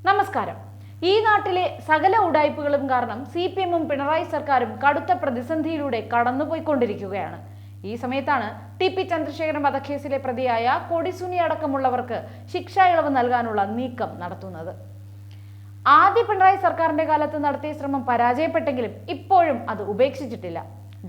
നമസ്കാരം. ഈ നാട്ടിലെ സകല ഉടായ്പകളും കാരണം CPM-ഉം പിണറായി സർക്കാരും കടുത്ത പ്രതിസന്ധിയിലൂടെ കടന്നുപോയിക്കൊണ്ടിരിക്കുകയാണ്. ഈ സമയത്താണ് TP ചന്ദ്രശേഖരൻ വധക്കേസിലെ പ്രതിയായ കൊടിസുനി അടക്കമുള്ളവർക്ക് ശിക്ഷാ ഇളവ് നൽകാനുള്ള നീക്കം നടത്തുന്നത്. ആദ്യ പിണറായി സർക്കാരിന്റെ കാലത്ത് നടത്തിയ ശ്രമം പരാജയപ്പെട്ടെങ്കിലും ഇപ്പോഴും അത് ഉപേക്ഷിച്ചിട്ടില്ല.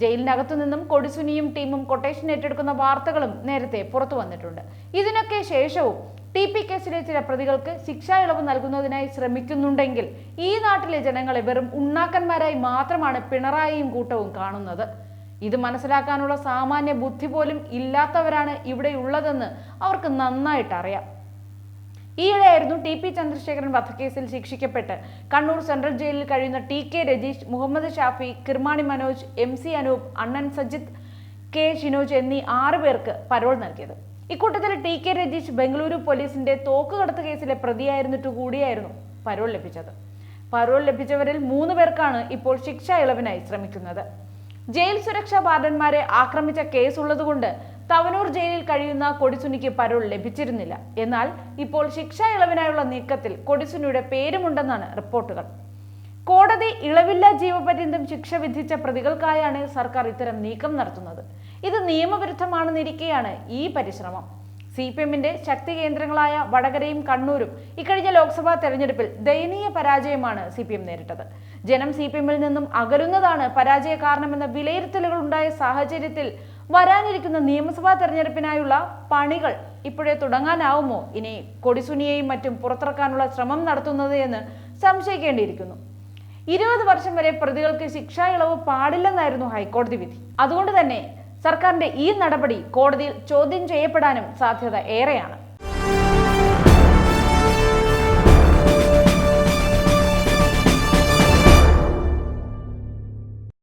ജയിലിനകത്തു നിന്നും കൊടിസുനിയും ടീമും കൊട്ടേഷൻ ഏറ്റെടുക്കുന്ന വാർത്തകളും നേരത്തെ പുറത്തു വന്നിട്ടുണ്ട്. ഇതിനൊക്കെ ശേഷവും TP കേസിലെ ചില പ്രതികൾക്ക് ശിക്ഷാ ഇളവ് നൽകുന്നതിനായി ശ്രമിക്കുന്നുണ്ടെങ്കിൽ ഈ നാട്ടിലെ ജനങ്ങളെ വെറും ഉണ്ണാക്കന്മാരായി മാത്രമാണ് പിണറായിയും കൂട്ടവും കാണുന്നത്. ഇത് മനസ്സിലാക്കാനുള്ള സാമാന്യ ബുദ്ധി പോലും ഇല്ലാത്തവരാണ് ഇവിടെയുള്ളതെന്ന് അവർക്ക് നന്നായിട്ട് അറിയാം. ഈയിടെയായിരുന്നു TP ചന്ദ്രശേഖരൻ വധക്കേസിൽ ശിക്ഷിക്കപ്പെട്ട് കണ്ണൂർ സെൻട്രൽ ജയിലിൽ കഴിയുന്ന TK രജീഷ്, മുഹമ്മദ് ഷാഫി, കിർമാണി മനോജ്, MC അനൂപ്, അണ്ണൻ സജിത്ത്, K ഷിനോജ് എന്നീ 6 പേർക്ക് പരോൾ നൽകിയത്. ഇക്കൂട്ടത്തിൽ TK രജീഷ് ബംഗളൂരു പോലീസിന്റെ തോക്കുകടത്ത് കേസിലെ പ്രതിയായിരുന്നിട്ട് കൂടിയായിരുന്നു പരോൾ ലഭിച്ചത്. പരോൾ ലഭിച്ചവരിൽ 3 പേർക്കാണ് ഇപ്പോൾ ശിക്ഷാ ഇളവിനായി ശ്രമിക്കുന്നത്. ജയിൽ സുരക്ഷാ വാർഡന്മാരെ ആക്രമിച്ച കേസ് ഉള്ളതുകൊണ്ട് തവനൂർ ജയിലിൽ കഴിയുന്ന കൊടിസുനിക്ക് പരോൾ ലഭിച്ചിരുന്നില്ല. എന്നാൽ ഇപ്പോൾ ശിക്ഷാ ഇളവിനായുള്ള നീക്കത്തിൽ കൊടിസുനിയുടെ പേരുമുണ്ടെന്നാണ് റിപ്പോർട്ടുകൾ. കോടതി ഇളവില്ലാ ജീവപര്യന്തം ശിക്ഷ വിധിച്ച പ്രതികൾക്കായാണ് സർക്കാർ ഇത്തരം നീക്കം നടത്തുന്നത്. ഇത് നിയമവിരുദ്ധമാണെന്നിരിക്കെയാണ് ഈ പരിശ്രമം. CPM-ന്റെ ശക്തി കേന്ദ്രങ്ങളായ വടകരയും കണ്ണൂരും ഇക്കഴിഞ്ഞ ലോക്സഭാ തെരഞ്ഞെടുപ്പിൽ ദയനീയ പരാജയമാണ് CPM നേരിട്ടത്. ജനം CPM-ൽ നിന്നും അകലുന്നതാണ് പരാജയ കാരണമെന്ന വിലയിരുത്തലുകൾ ഉണ്ടായ സാഹചര്യത്തിൽ വരാനിരിക്കുന്ന നിയമസഭാ തെരഞ്ഞെടുപ്പിനായുള്ള പണികൾ ഇപ്പോഴേ തുടങ്ങാനാവുമോ ഇനി കൊടിസുനിയെയും മറ്റും പുറത്തിറക്കാനുള്ള ശ്രമം നടത്തുന്നത് എന്ന് സംശയിക്കേണ്ടിയിരിക്കുന്നു. 20 വർഷം വരെ പ്രതികൾക്ക് ശിക്ഷാ ഇളവ് പാടില്ലെന്നായിരുന്നു ഹൈക്കോടതി വിധി. അതുകൊണ്ട് തന്നെ സർക്കാരിന്റെ ഈ നടപടി കോടതിയിൽ ചോദ്യം ചെയ്യപ്പെടാനും സാധ്യത ഏറെയാണ്.